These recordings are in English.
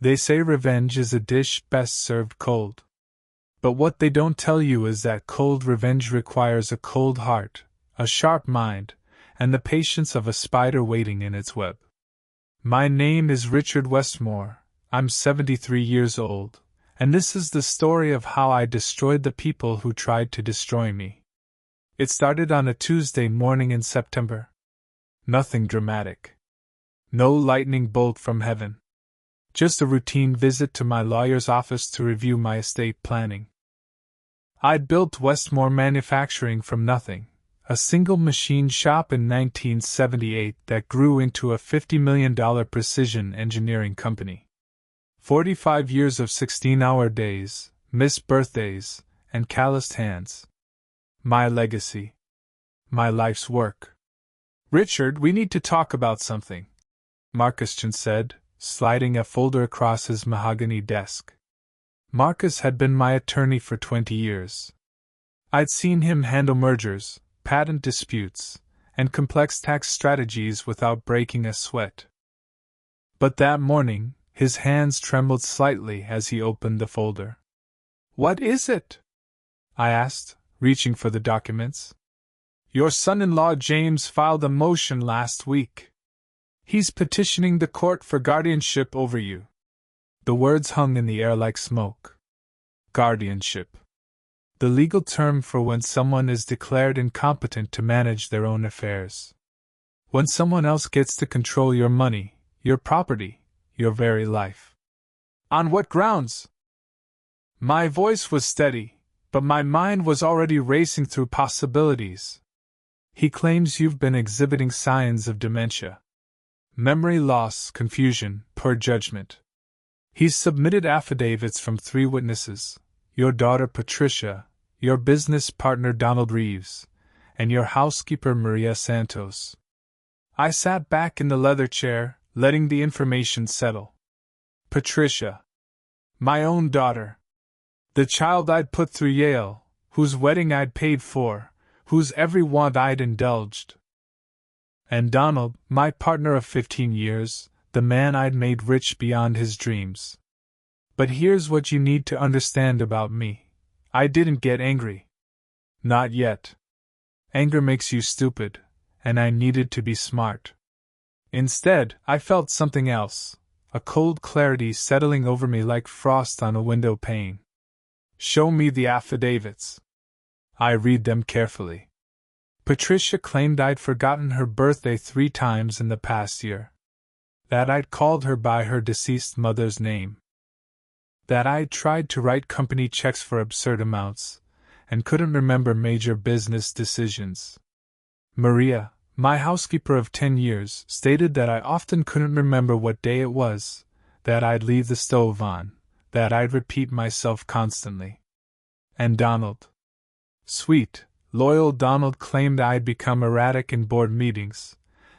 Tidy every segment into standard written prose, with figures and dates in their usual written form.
They say revenge is a dish best served cold. But what they don't tell you is that cold revenge requires a cold heart, a sharp mind, and the patience of a spider waiting in its web. My name is Richard Westmore, I'm 73 years old, and this is the story of how I destroyed the people who tried to destroy me. It started on a Tuesday morning in September. Nothing dramatic. No lightning bolt from heaven. Just a routine visit to my lawyer's office to review my estate planning. I'd built Westmore Manufacturing from nothing, a single machine shop in 1978 that grew into a $50 million precision engineering company. 45 years of 16-hour days, missed birthdays, and calloused hands. My legacy. My life's work. Richard, we need to talk about something, Marcus said, sliding a folder across his mahogany desk. Marcus had been my attorney for 20 years. I'd seen him handle mergers, patent disputes, and complex tax strategies without breaking a sweat. But that morning, his hands trembled slightly as he opened the folder. "What is it?" I asked, reaching for the documents. "Your son-in-law James filed a motion last week. He's petitioning the court for guardianship over you." The words hung in the air like smoke. Guardianship. The legal term for when someone is declared incompetent to manage their own affairs. When someone else gets to control your money, your property, your very life. On what grounds? My voice was steady, but my mind was already racing through possibilities. He claims you've been exhibiting signs of dementia. Memory loss, confusion, poor judgment. He's submitted affidavits from 3 witnesses, your daughter Patricia, your business partner Donald Reeves, and your housekeeper Maria Santos. I sat back in the leather chair, letting the information settle. Patricia. My own daughter. The child I'd put through Yale, whose wedding I'd paid for, whose every want I'd indulged. And Donald, my partner of 15 years, the man I'd made rich beyond his dreams. But here's what you need to understand about me. I didn't get angry. Not yet. Anger makes you stupid, and I needed to be smart. Instead, I felt something else, a cold clarity settling over me like frost on a window pane. Show me the affidavits. I read them carefully. Patricia claimed I'd forgotten her birthday 3 times in the past year. That I'd called her by her deceased mother's name. That I'd tried to write company checks for absurd amounts, and couldn't remember major business decisions. Maria, my housekeeper of 10 years, stated that I often couldn't remember what day it was, that I'd leave the stove on, that I'd repeat myself constantly. And Donald. Sweet, loyal Donald claimed I'd become erratic in board meetings,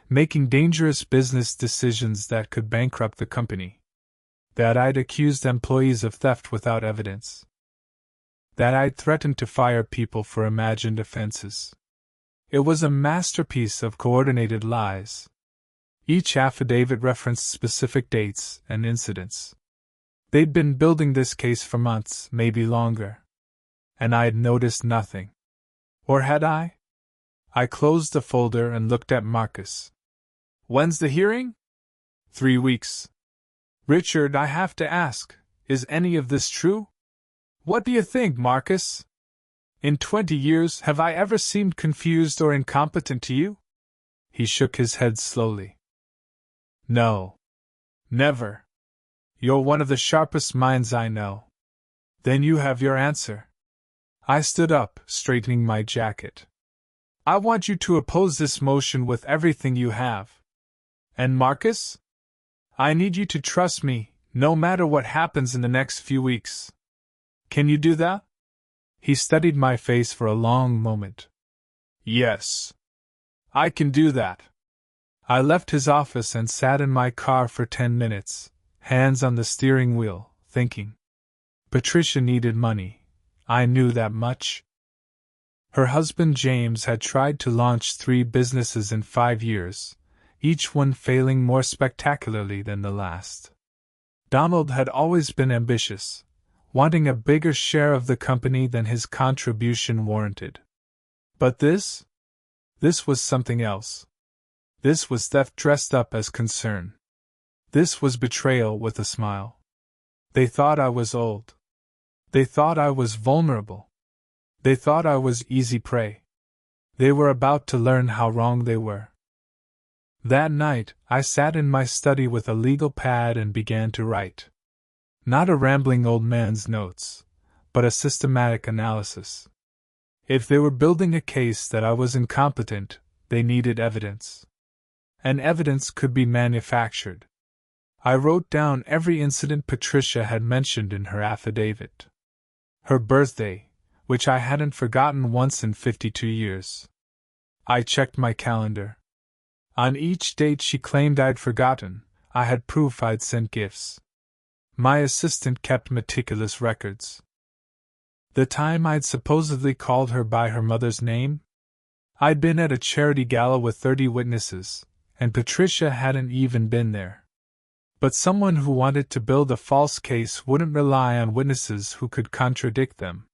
making dangerous business decisions that could bankrupt the company. That I'd accused employees of theft without evidence. That I'd threatened to fire people for imagined offenses. It was a masterpiece of coordinated lies. Each affidavit referenced specific dates and incidents. They'd been building this case for months, maybe longer. And I'd noticed nothing. Or had I? I closed the folder and looked at Marcus. When's the hearing? 3 weeks. Richard, I have to ask, is any of this true? What do you think, Marcus? In 20 years, have I ever seemed confused or incompetent to you? He shook his head slowly. No. Never. You're one of the sharpest minds I know. Then you have your answer. I stood up, straightening my jacket. I want you to oppose this motion with everything you have. And Marcus? I need you to trust me, no matter what happens in the next few weeks. Can you do that? He studied my face for a long moment. Yes. I can do that. I left his office and sat in my car for 10 minutes, hands on the steering wheel, thinking. Patricia needed money. I knew that much. Her husband James had tried to launch 3 businesses in 5 years, each one failing more spectacularly than the last. Donald had always been ambitious, wanting a bigger share of the company than his contribution warranted. But this was something else. This was theft dressed up as concern. This was betrayal with a smile. They thought I was old. They thought I was vulnerable. They thought I was easy prey. They were about to learn how wrong they were. That night, I sat in my study with a legal pad and began to write. Not a rambling old man's notes, but a systematic analysis. If they were building a case that I was incompetent, they needed evidence. And evidence could be manufactured. I wrote down every incident Patricia had mentioned in her affidavit. Her birthday, which I hadn't forgotten once in 52 years. I checked my calendar. On each date she claimed I'd forgotten, I had proof I'd sent gifts. My assistant kept meticulous records. The time I'd supposedly called her by her mother's name? I'd been at a charity gala with 30 witnesses, and Patricia hadn't even been there. But someone who wanted to build a false case wouldn't rely on witnesses who could contradict them.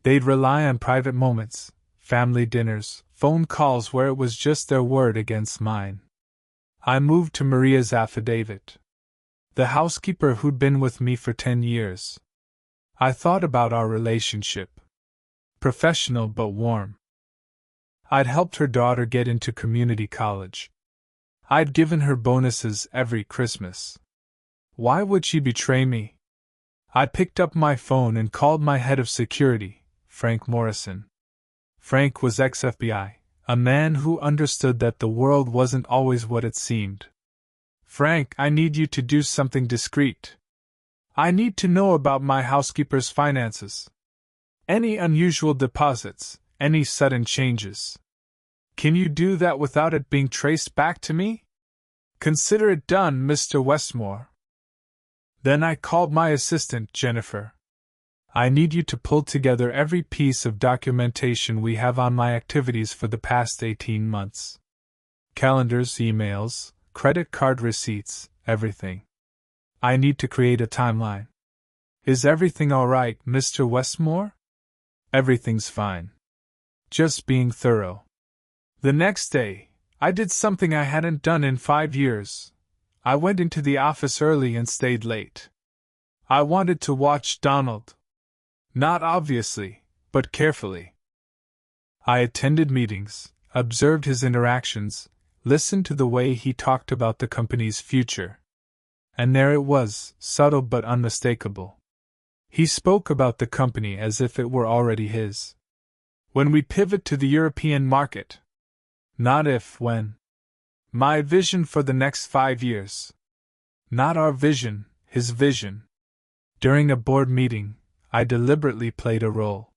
They'd rely on private moments, family dinners, phone calls where it was just their word against mine. I moved to Maria's affidavit. The housekeeper who'd been with me for 10 years. I thought about our relationship. Professional but warm. I'd helped her daughter get into community college. I'd given her bonuses every Christmas. Why would she betray me? I picked up my phone and called my head of security, Frank Morrison. Frank was ex-FBI, a man who understood that the world wasn't always what it seemed. Frank, I need you to do something discreet. I need to know about my housekeeper's finances. Any unusual deposits, any sudden changes. Can you do that without it being traced back to me? Consider it done, Mr. Westmore. Then I called my assistant, Jennifer. I need you to pull together every piece of documentation we have on my activities for the past 18 months. Calendars, emails, credit card receipts, everything. I need to create a timeline. Is everything all right, Mr. Westmore? Everything's fine. Just being thorough. The next day, I did something I hadn't done in 5 years. I went into the office early and stayed late. I wanted to watch Donald. Not obviously, but carefully. I attended meetings, observed his interactions, listened to the way he talked about the company's future. And there it was, subtle but unmistakable. He spoke about the company as if it were already his. When we pivot to the European market. Not if, when. My vision for the next 5 years. Not our vision, his vision. During a board meeting, I deliberately played a role.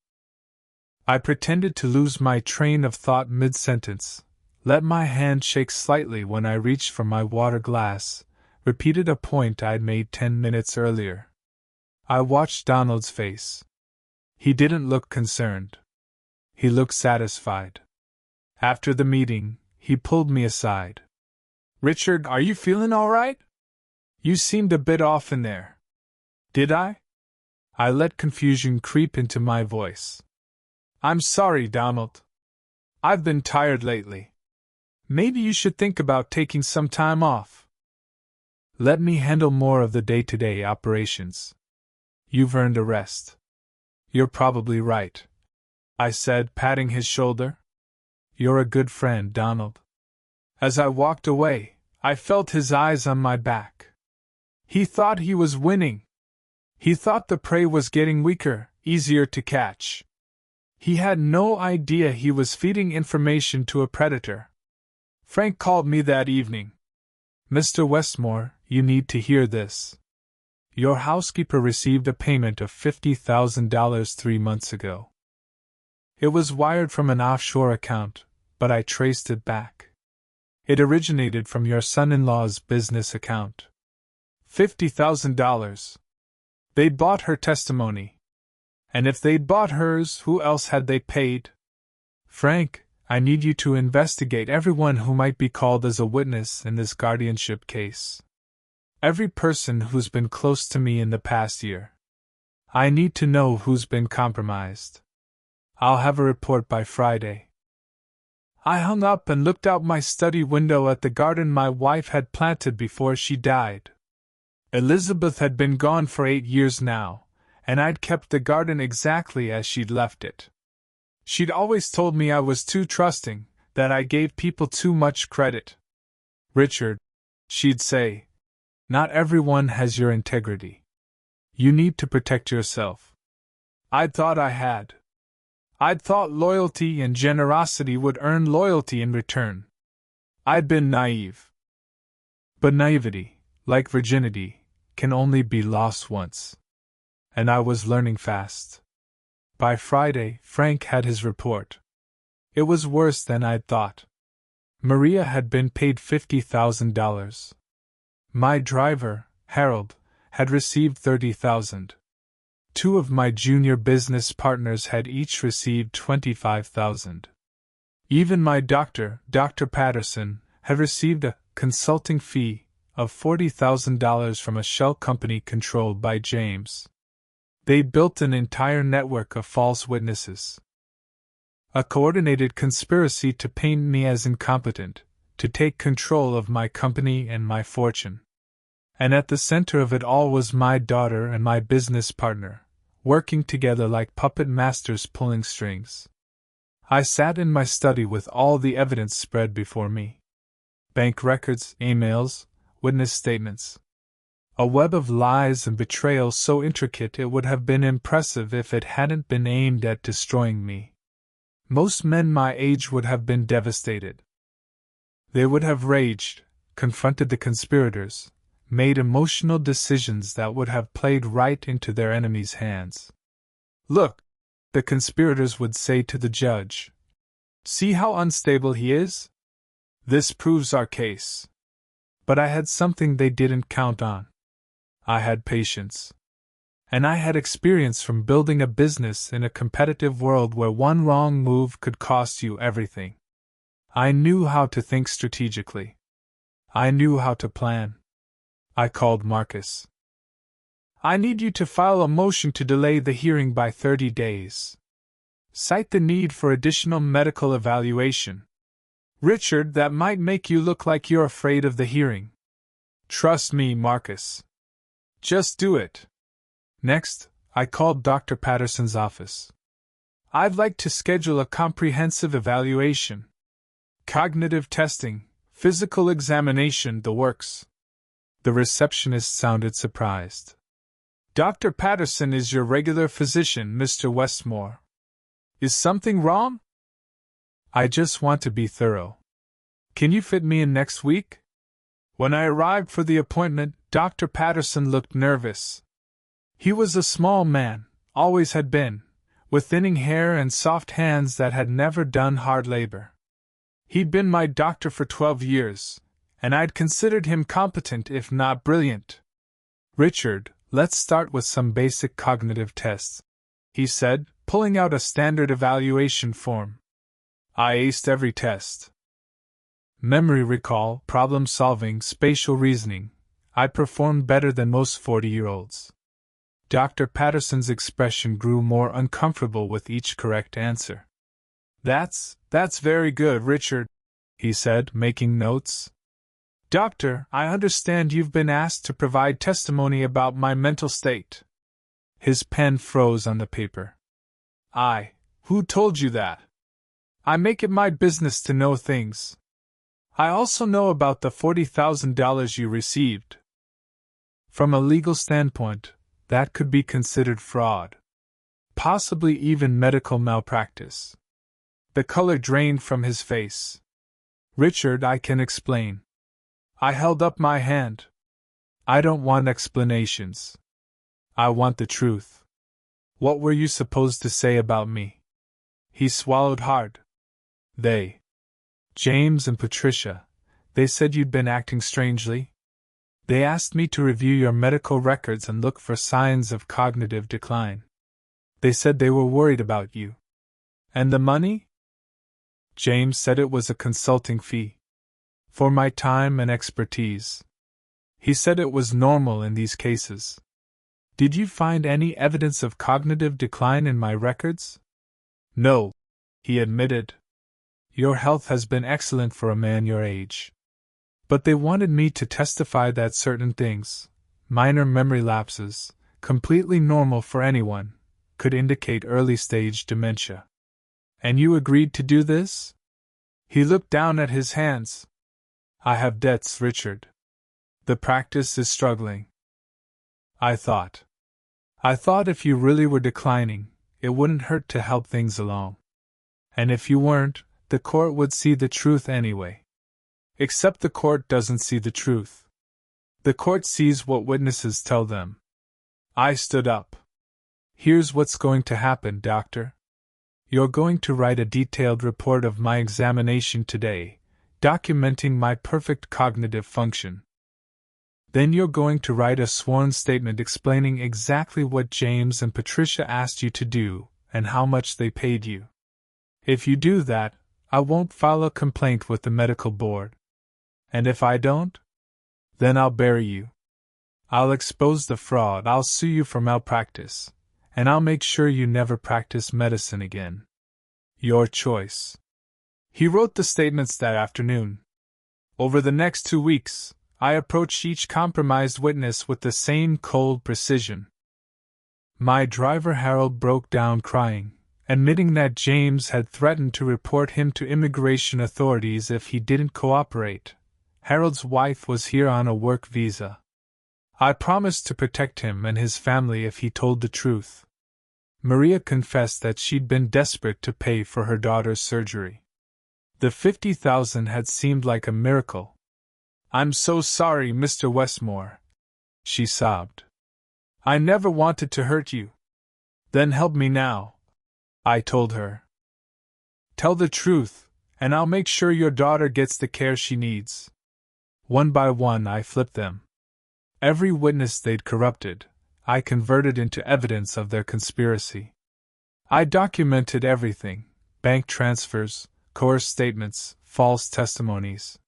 I pretended to lose my train of thought mid-sentence, let my hand shake slightly when I reached for my water glass, repeated a point I'd made 10 minutes earlier. I watched Donald's face. He didn't look concerned. He looked satisfied. After the meeting, he pulled me aside. Richard, are you feeling all right? You seemed a bit off in there. Did I? I let confusion creep into my voice. I'm sorry, Donald. I've been tired lately. Maybe you should think about taking some time off. Let me handle more of the day-to-day operations. You've earned a rest. You're probably right, I said, patting his shoulder. You're a good friend, Donald. As I walked away, I felt his eyes on my back. He thought he was winning. He thought the prey was getting weaker, easier to catch. He had no idea he was feeding information to a predator. Frank called me that evening. Mr. Westmore, you need to hear this. Your housekeeper received a payment of $50,000 3 months ago. It was wired from an offshore account, but I traced it back. It originated from your son-in-law's business account. $50,000. They'd bought her testimony. And if they'd bought hers, who else had they paid? Frank, I need you to investigate everyone who might be called as a witness in this guardianship case. Every person who's been close to me in the past year. I need to know who's been compromised. I'll have a report by Friday. I hung up and looked out my study window at the garden my wife had planted before she died. Elizabeth had been gone for 8 years now, and I'd kept the garden exactly as she'd left it. She'd always told me I was too trusting, that I gave people too much credit. Richard, she'd say, not everyone has your integrity. You need to protect yourself. I'd thought I had. I'd thought loyalty and generosity would earn loyalty in return. I'd been naive. But naivety, like virginity, can only be lost once. And I was learning fast. By Friday, Frank had his report. It was worse than I'd thought. Maria had been paid $50,000. My driver, Harold, had received $30,000. 2 of my junior business partners had each received $25,000. Even my doctor, Dr. Patterson, had received a consulting fee of $40,000 from a shell company controlled by James. They built an entire network of false witnesses. A coordinated conspiracy to paint me as incompetent, to take control of my company and my fortune. And at the center of it all was my daughter and my business partner, working together like puppet masters pulling strings. I sat in my study with all the evidence spread before me. Bank records, emails, witness statements. A web of lies and betrayal so intricate it would have been impressive if it hadn't been aimed at destroying me. Most men my age would have been devastated. They would have raged, confronted the conspirators, made emotional decisions that would have played right into their enemies' hands. Look, the conspirators would say to the judge. See how unstable he is? This proves our case. But I had something they didn't count on. I had patience. And I had experience from building a business in a competitive world where one wrong move could cost you everything. I knew how to think strategically. I knew how to plan. I called Marcus. I need you to file a motion to delay the hearing by 30 days. Cite the need for additional medical evaluation. Richard, that might make you look like you're afraid of the hearing. Trust me, Marcus. Just do it. Next, I called Dr. Patterson's office. I'd like to schedule a comprehensive evaluation. Cognitive testing, physical examination, the works. The receptionist sounded surprised. Dr. Patterson is your regular physician, Mr. Westmore. Is something wrong? I just want to be thorough. Can you fit me in next week? When I arrived for the appointment, Dr. Patterson looked nervous. He was a small man, always had been, with thinning hair and soft hands that had never done hard labor. He'd been my doctor for 12 years, and I'd considered him competent if not brilliant. Richard, let's start with some basic cognitive tests, he said, pulling out a standard evaluation form. I aced every test. Memory recall, problem solving, spatial reasoning. I performed better than most 40-year-olds. Dr. Patterson's expression grew more uncomfortable with each correct answer. That's very good, Richard, he said, making notes. Doctor, I understand you've been asked to provide testimony about my mental state. His pen froze on the paper. Who told you that? I make it my business to know things. I also know about the $40,000 you received. From a legal standpoint, that could be considered fraud. Possibly even medical malpractice. The color drained from his face. Richard, I can explain. I held up my hand. I don't want explanations. I want the truth. What were you supposed to say about me? He swallowed hard. James and Patricia, they said you'd been acting strangely. They asked me to review your medical records and look for signs of cognitive decline. They said they were worried about you. And the money? James said it was a consulting fee. For my time and expertise. He said it was normal in these cases. Did you find any evidence of cognitive decline in my records? No, he admitted. Your health has been excellent for a man your age. But they wanted me to testify that certain things, minor memory lapses, completely normal for anyone, could indicate early-stage dementia. And you agreed to do this? He looked down at his hands. I have debts, Richard. The practice is struggling. I thought if you really were declining, it wouldn't hurt to help things along. And if you weren't, the court would see the truth anyway. Except the court doesn't see the truth. The court sees what witnesses tell them. I stood up. Here's what's going to happen, Doctor. You're going to write a detailed report of my examination today, documenting my perfect cognitive function. Then you're going to write a sworn statement explaining exactly what James and Patricia asked you to do and how much they paid you. If you do that, I won't file a complaint with the medical board. And if I don't? Then I'll bury you. I'll expose the fraud, I'll sue you for malpractice, and I'll make sure you never practice medicine again. Your choice. He wrote the statements that afternoon. Over the next 2 weeks, I approached each compromised witness with the same cold precision. My driver Harold broke down crying, admitting that James had threatened to report him to immigration authorities if he didn't cooperate. Harold's wife was here on a work visa. I promised to protect him and his family if he told the truth. Maria confessed that she'd been desperate to pay for her daughter's surgery. The $50,000 had seemed like a miracle. I'm so sorry, Mr. Westmore, she sobbed. I never wanted to hurt you. Then help me now, I told her. Tell the truth, and I'll make sure your daughter gets the care she needs. One by one I flipped them. Every witness they'd corrupted, I converted into evidence of their conspiracy. I documented everything: bank transfers, coerced statements, false testimonies.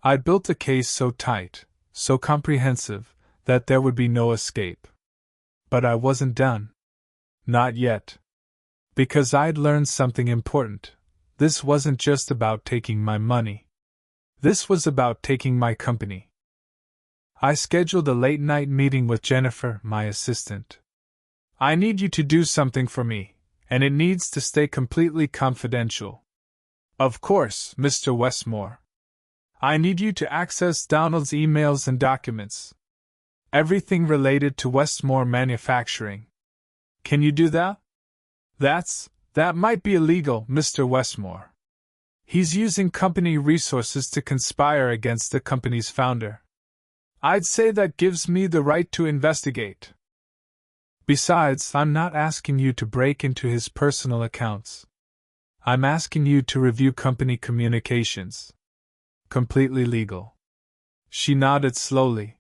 I built a case so tight, so comprehensive, that there would be no escape. But I wasn't done. Not yet. Because I'd learned something important. This wasn't just about taking my money. This was about taking my company. I scheduled a late-night meeting with Jennifer, my assistant. I need you to do something for me, and it needs to stay completely confidential. Of course, Mr. Westmore. I need you to access Donald's emails and documents. Everything related to Westmore Manufacturing. Can you do that? That might be illegal, Mr. Westmore. He's using company resources to conspire against the company's founder. I'd say that gives me the right to investigate. Besides, I'm not asking you to break into his personal accounts. I'm asking you to review company communications. Completely legal. She nodded slowly.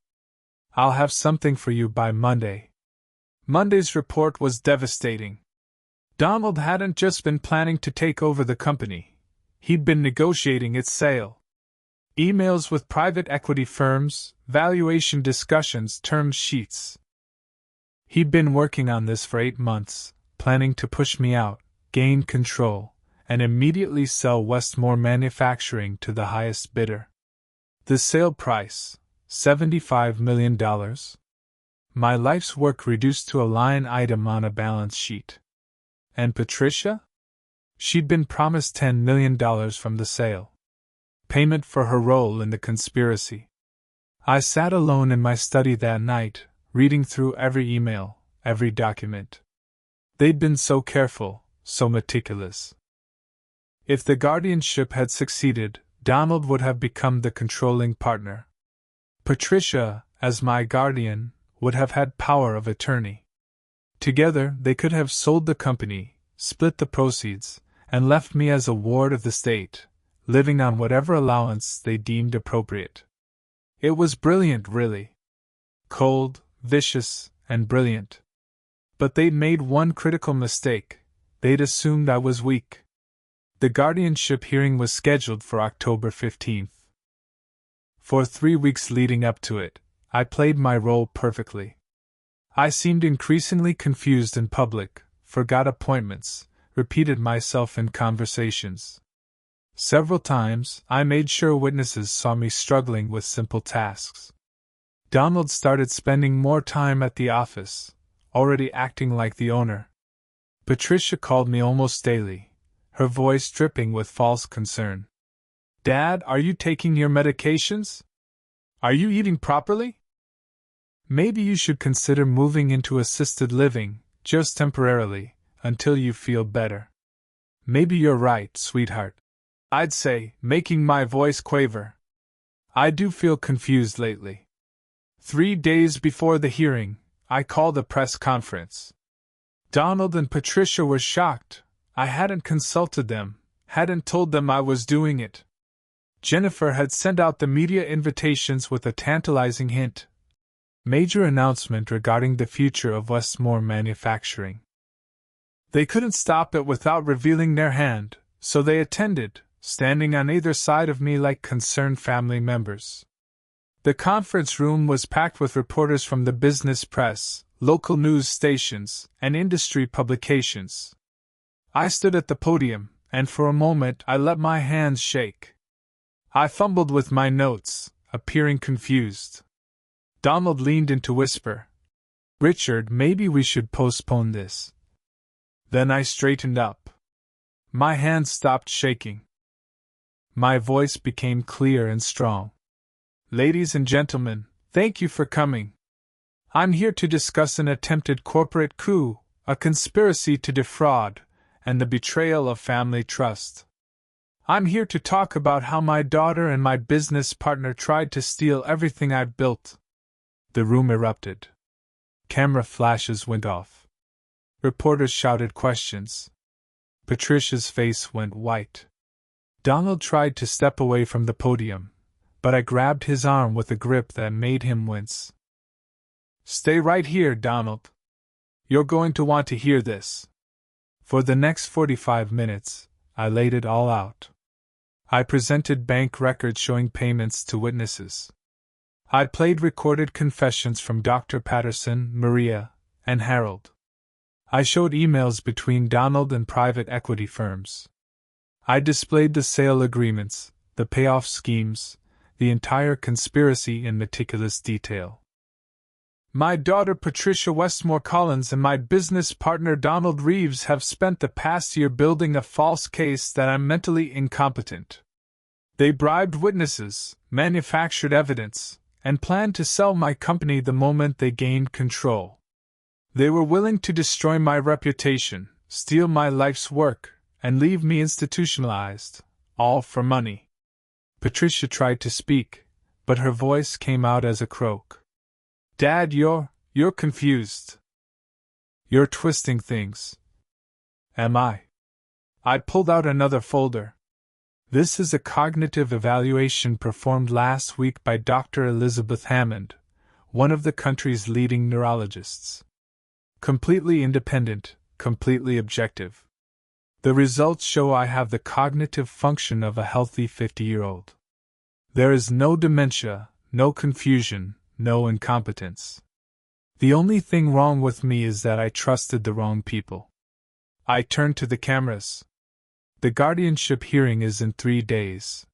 I'll have something for you by Monday. Monday's report was devastating. Donald hadn't just been planning to take over the company. He'd been negotiating its sale. Emails with private equity firms, valuation discussions, term sheets. He'd been working on this for 8 months, planning to push me out, gain control, and immediately sell Westmore Manufacturing to the highest bidder. The sale price, $75 million. My life's work reduced to a line item on a balance sheet. And Patricia? She'd been promised $10 million from the sale. Payment for her role in the conspiracy. I sat alone in my study that night, reading through every email, every document. They'd been so careful, so meticulous. If the guardianship had succeeded, Donald would have become the controlling partner. Patricia, as my guardian, would have had power of attorney. Together, they could have sold the company, split the proceeds, and left me as a ward of the state, living on whatever allowance they deemed appropriate. It was brilliant, really. Cold, vicious, and brilliant. But they'd made one critical mistake. They'd assumed I was weak. The guardianship hearing was scheduled for October 15th. For 3 weeks leading up to it, I played my role perfectly. I seemed increasingly confused in public, forgot appointments, repeated myself in conversations. Several times, I made sure witnesses saw me struggling with simple tasks. Donald started spending more time at the office, already acting like the owner. Patricia called me almost daily, her voice dripping with false concern. "Dad, are you taking your medications? Are you eating properly? Maybe you should consider moving into assisted living, just temporarily, until you feel better." "Maybe you're right, sweetheart," I'd say, making my voice quaver. "I do feel confused lately." 3 days before the hearing, I called a press conference. Donald and Patricia were shocked. I hadn't consulted them, hadn't told them I was doing it. Jennifer had sent out the media invitations with a tantalizing hint. Major announcement regarding the future of Westmore Manufacturing. They couldn't stop it without revealing their hand, so they attended, standing on either side of me like concerned family members. The conference room was packed with reporters from the business press, local news stations, and industry publications. I stood at the podium, and for a moment I let my hands shake. I fumbled with my notes, appearing confused. Donald leaned in to whisper, "Richard, maybe we should postpone this." Then I straightened up. My hands stopped shaking. My voice became clear and strong. "Ladies and gentlemen, thank you for coming. I'm here to discuss an attempted corporate coup, a conspiracy to defraud, and the betrayal of family trust. I'm here to talk about how my daughter and my business partner tried to steal everything I've built." The room erupted. Camera flashes went off. Reporters shouted questions. Patricia's face went white. Donald tried to step away from the podium, but I grabbed his arm with a grip that made him wince. "Stay right here, Donald. You're going to want to hear this." For the next 45 minutes, I laid it all out. I presented bank records showing payments to witnesses. I played recorded confessions from Dr. Patterson, Maria, and Harold. I showed emails between Donald and private equity firms. I displayed the sale agreements, the payoff schemes, the entire conspiracy in meticulous detail. "My daughter Patricia Westmore Collins and my business partner Donald Reeves have spent the past year building a false case that I'm mentally incompetent. They bribed witnesses, manufactured evidence, and planned to sell my company the moment they gained control. They were willing to destroy my reputation, steal my life's work, and leave me institutionalized, all for money." Patricia tried to speak, but her voice came out as a croak. "Dad, you're confused. You're twisting things." "Am I?" I pulled out another folder. "This is a cognitive evaluation performed last week by Dr. Elizabeth Hammond, one of the country's leading neurologists. Completely independent, completely objective. The results show I have the cognitive function of a healthy 50-year-old. There is no dementia, no confusion, no incompetence. The only thing wrong with me is that I trusted the wrong people." I turned to the cameras. "The guardianship hearing is in 3 days.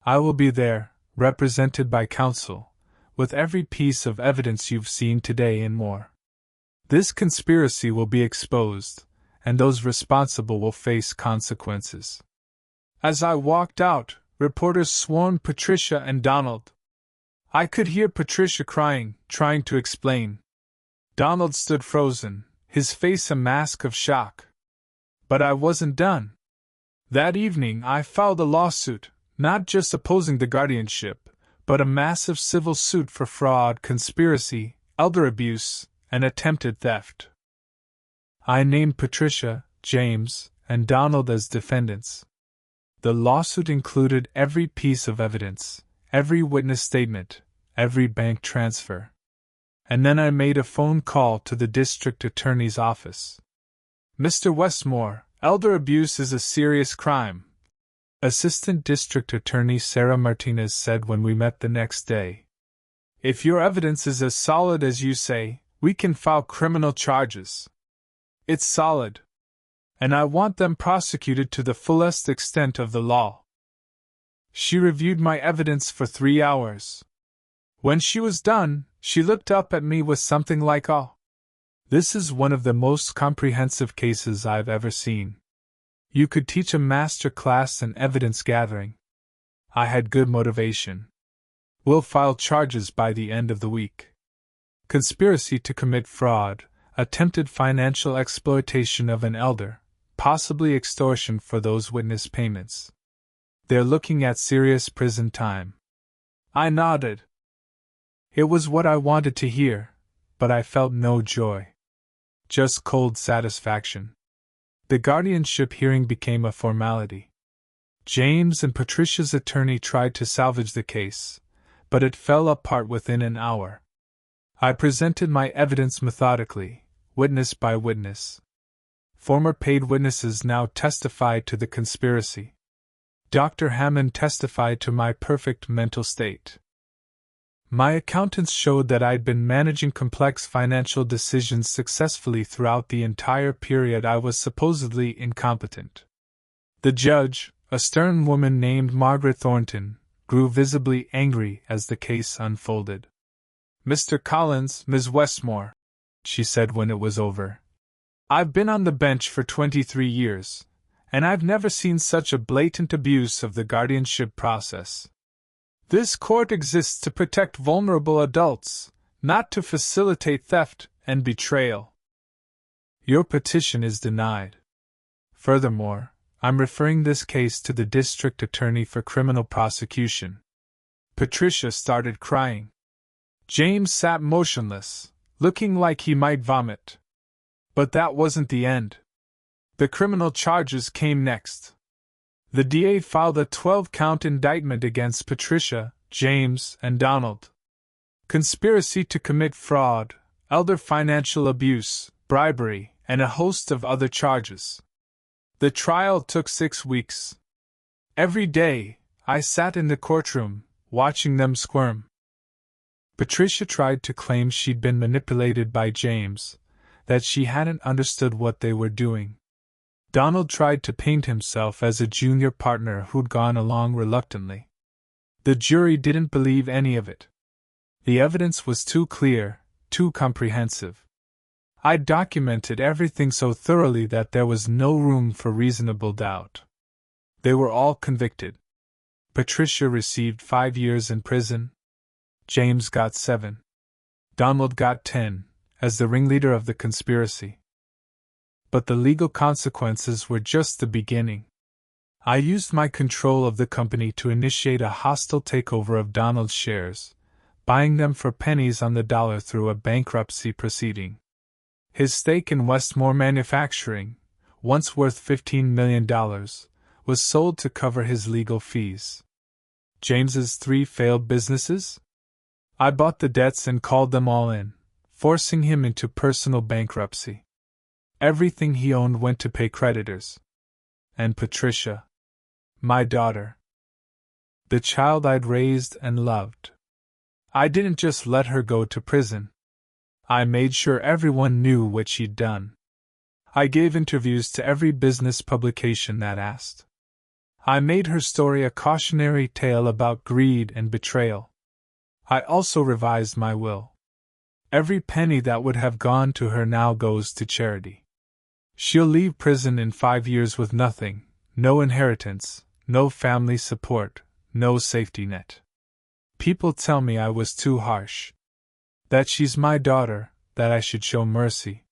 I will be there, represented by counsel, with every piece of evidence you've seen today and more. This conspiracy will be exposed, and those responsible will face consequences." As I walked out, reporters swarmed Patricia and Donald. I could hear Patricia crying, trying to explain. Donald stood frozen, his face a mask of shock. But I wasn't done. That evening I filed a lawsuit, not just opposing the guardianship, but a massive civil suit for fraud, conspiracy, elder abuse, and attempted theft. I named Patricia, James, and Donald as defendants. The lawsuit included every piece of evidence, every witness statement, every bank transfer. And then I made a phone call to the district attorney's office. "Mr. Westmore, elder abuse is a serious crime," Assistant District Attorney Sarah Martinez said when we met the next day. If your evidence is as solid as you say, we can file criminal charges. It's solid. And I want them prosecuted to the fullest extent of the law. She reviewed my evidence for 3 hours. When she was done, she looked up at me with something like awe. This is one of the most comprehensive cases I've ever seen. You could teach a master class in evidence gathering. I had good motivation. We'll file charges by the end of the week. Conspiracy to commit fraud, attempted financial exploitation of an elder, possibly extortion for those witness payments. They're looking at serious prison time. I nodded. It was what I wanted to hear, but I felt no joy. Just cold satisfaction. The guardianship hearing became a formality. James and Patricia's attorney tried to salvage the case, but it fell apart within an hour. I presented my evidence methodically, witness by witness. Former paid witnesses now testified to the conspiracy. Dr. Hammond testified to my perfect mental state. My accountants showed that I'd been managing complex financial decisions successfully throughout the entire period I was supposedly incompetent. The judge, a stern woman named Margaret Thornton, grew visibly angry as the case unfolded. "Mr. Collins, Ms. Westmore," she said when it was over, "I've been on the bench for 23 years, and I've never seen such a blatant abuse of the guardianship process. This court exists to protect vulnerable adults, not to facilitate theft and betrayal. Your petition is denied. Furthermore, I'm referring this case to the district attorney for criminal prosecution." Patricia started crying. James sat motionless, looking like he might vomit. But that wasn't the end. The criminal charges came next. The DA filed a 12-count indictment against Patricia, James, and Donald. Conspiracy to commit fraud, elder financial abuse, bribery, and a host of other charges. The trial took 6 weeks. Every day, I sat in the courtroom, watching them squirm. Patricia tried to claim she'd been manipulated by James, that she hadn't understood what they were doing. Donald tried to paint himself as a junior partner who'd gone along reluctantly. The jury didn't believe any of it. The evidence was too clear, too comprehensive. I documented everything so thoroughly that there was no room for reasonable doubt. They were all convicted. Patricia received 5 years in prison. James got 7. Donald got 10, as the ringleader of the conspiracy. But the legal consequences were just the beginning. I used my control of the company to initiate a hostile takeover of Donald's shares, buying them for pennies on the dollar through a bankruptcy proceeding. His stake in Westmore Manufacturing, once worth $15 million, was sold to cover his legal fees. James's 3 failed businesses? I bought the debts and called them all in, forcing him into personal bankruptcy. Everything he owned went to pay creditors. And Patricia, my daughter, the child I'd raised and loved, I didn't just let her go to prison. I made sure everyone knew what she'd done. I gave interviews to every business publication that asked. I made her story a cautionary tale about greed and betrayal. I also revised my will. Every penny that would have gone to her now goes to charity. She'll leave prison in 5 years with nothing, no inheritance, no family support, no safety net. People tell me I was too harsh. That she's my daughter, that I should show mercy.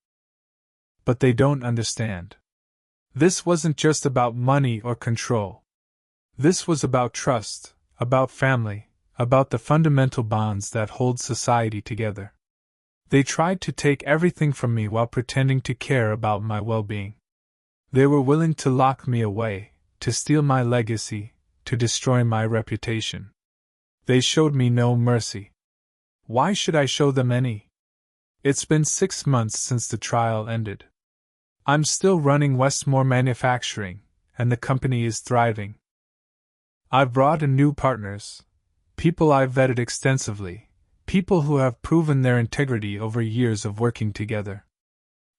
But they don't understand. This wasn't just about money or control. This was about trust, about family, about the fundamental bonds that hold society together. They tried to take everything from me while pretending to care about my well-being. They were willing to lock me away, to steal my legacy, to destroy my reputation. They showed me no mercy. Why should I show them any? It's been 6 months since the trial ended. I'm still running Westmore Manufacturing, and the company is thriving. I've brought in new partners, people I've vetted extensively, people who have proven their integrity over years of working together.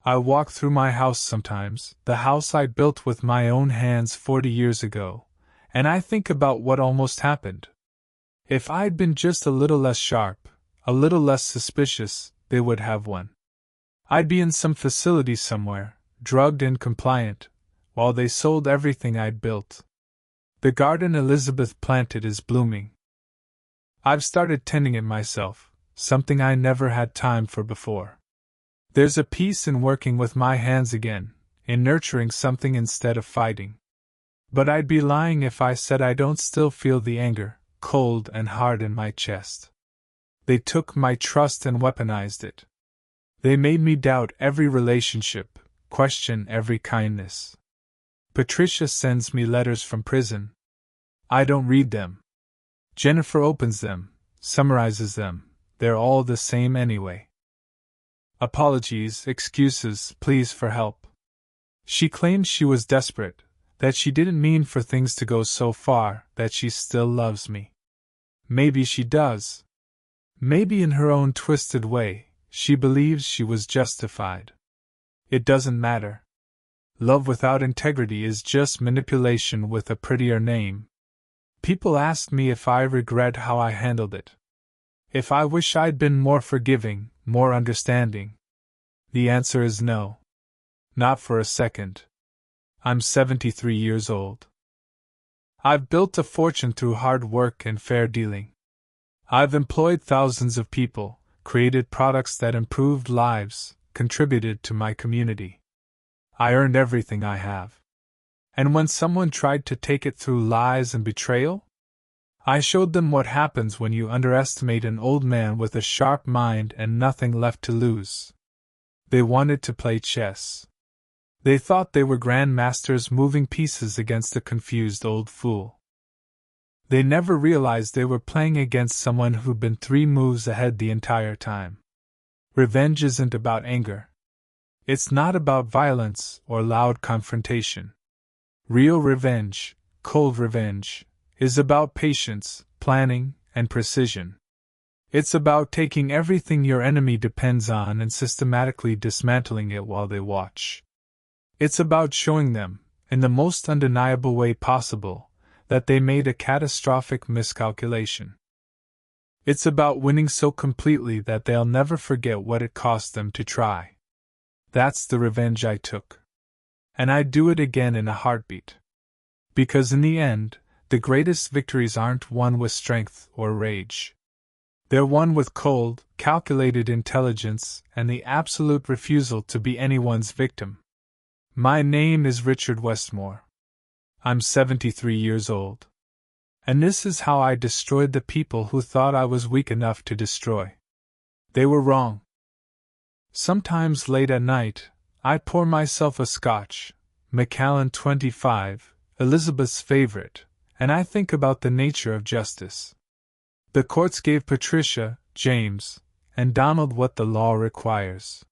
I walk through my house sometimes, the house I built with my own hands 40 years ago, and I think about what almost happened. If I'd been just a little less sharp, a little less suspicious, they would have won. I'd be in some facility somewhere, drugged and compliant, while they sold everything I'd built. The garden Elizabeth planted is blooming. I've started tending it myself, something I never had time for before. There's a peace in working with my hands again, in nurturing something instead of fighting. But I'd be lying if I said I don't still feel the anger, cold and hard in my chest. They took my trust and weaponized it. They made me doubt every relationship, question every kindness. Patricia sends me letters from prison. I don't read them. Jennifer opens them, summarizes them, they're all the same anyway. Apologies, excuses, pleas for help. She claims she was desperate, that she didn't mean for things to go so far, that she still loves me. Maybe she does. Maybe in her own twisted way, she believes she was justified. It doesn't matter. Love without integrity is just manipulation with a prettier name. People ask me if I regret how I handled it. If I wish I'd been more forgiving, more understanding. The answer is no. Not for a second. I'm 73 years old. I've built a fortune through hard work and fair dealing. I've employed thousands of people, created products that improved lives, contributed to my community. I earned everything I have. And when someone tried to take it through lies and betrayal, I showed them what happens when you underestimate an old man with a sharp mind and nothing left to lose. They wanted to play chess. They thought they were grandmasters moving pieces against a confused old fool. They never realized they were playing against someone who'd been 3 moves ahead the entire time. Revenge isn't about anger. It's not about violence or loud confrontation. Real revenge, cold revenge, is about patience, planning, and precision. It's about taking everything your enemy depends on and systematically dismantling it while they watch. It's about showing them, in the most undeniable way possible, that they made a catastrophic miscalculation. It's about winning so completely that they'll never forget what it cost them to try. That's the revenge I took. And I'd do it again in a heartbeat. Because in the end, the greatest victories aren't won with strength or rage. They're won with cold, calculated intelligence and the absolute refusal to be anyone's victim. My name is Richard Westmore. I'm 73 years old. And this is how I destroyed the people who thought I was weak enough to destroy. They were wrong. Sometimes late at night, I pour myself a scotch, Macallan 25, Elizabeth's favorite, and I think about the nature of justice. The courts gave Patricia, James, and Donald what the law requires.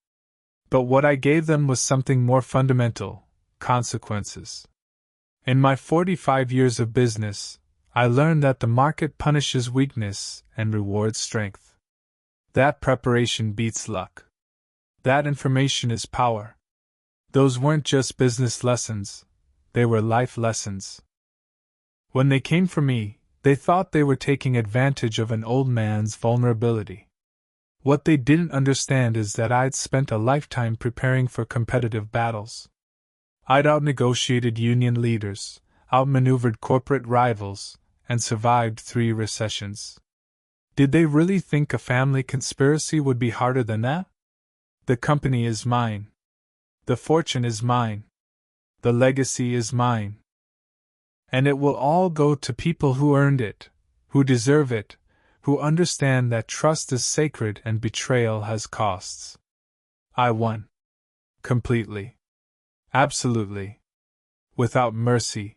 But what I gave them was something more fundamental: consequences. In my 45 years of business, I learned that the market punishes weakness and rewards strength. That preparation beats luck. That information is power. Those weren't just business lessons, they were life lessons. When they came for me, they thought they were taking advantage of an old man's vulnerability. What they didn't understand is that I'd spent a lifetime preparing for competitive battles. I'd outnegotiated union leaders, outmaneuvered corporate rivals, and survived 3 recessions. Did they really think a family conspiracy would be harder than that? The company is mine. The fortune is mine. The legacy is mine. And it will all go to people who earned it, who deserve it, who understand that trust is sacred and betrayal has costs. I won. Completely. Absolutely. Without mercy.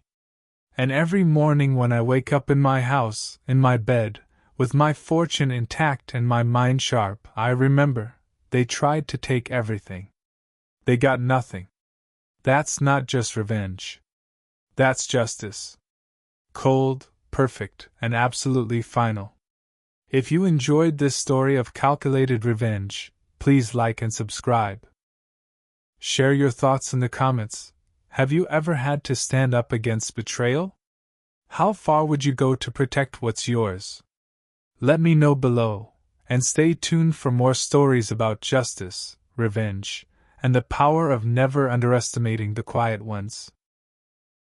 And every morning when I wake up in my house, in my bed, with my fortune intact and my mind sharp, I remember, they tried to take everything. They got nothing. That's not just revenge. That's justice. Cold, perfect, and absolutely final. If you enjoyed this story of calculated revenge, please like and subscribe. Share your thoughts in the comments. Have you ever had to stand up against betrayal? How far would you go to protect what's yours? Let me know below, and stay tuned for more stories about justice, revenge, and the power of never underestimating the quiet ones.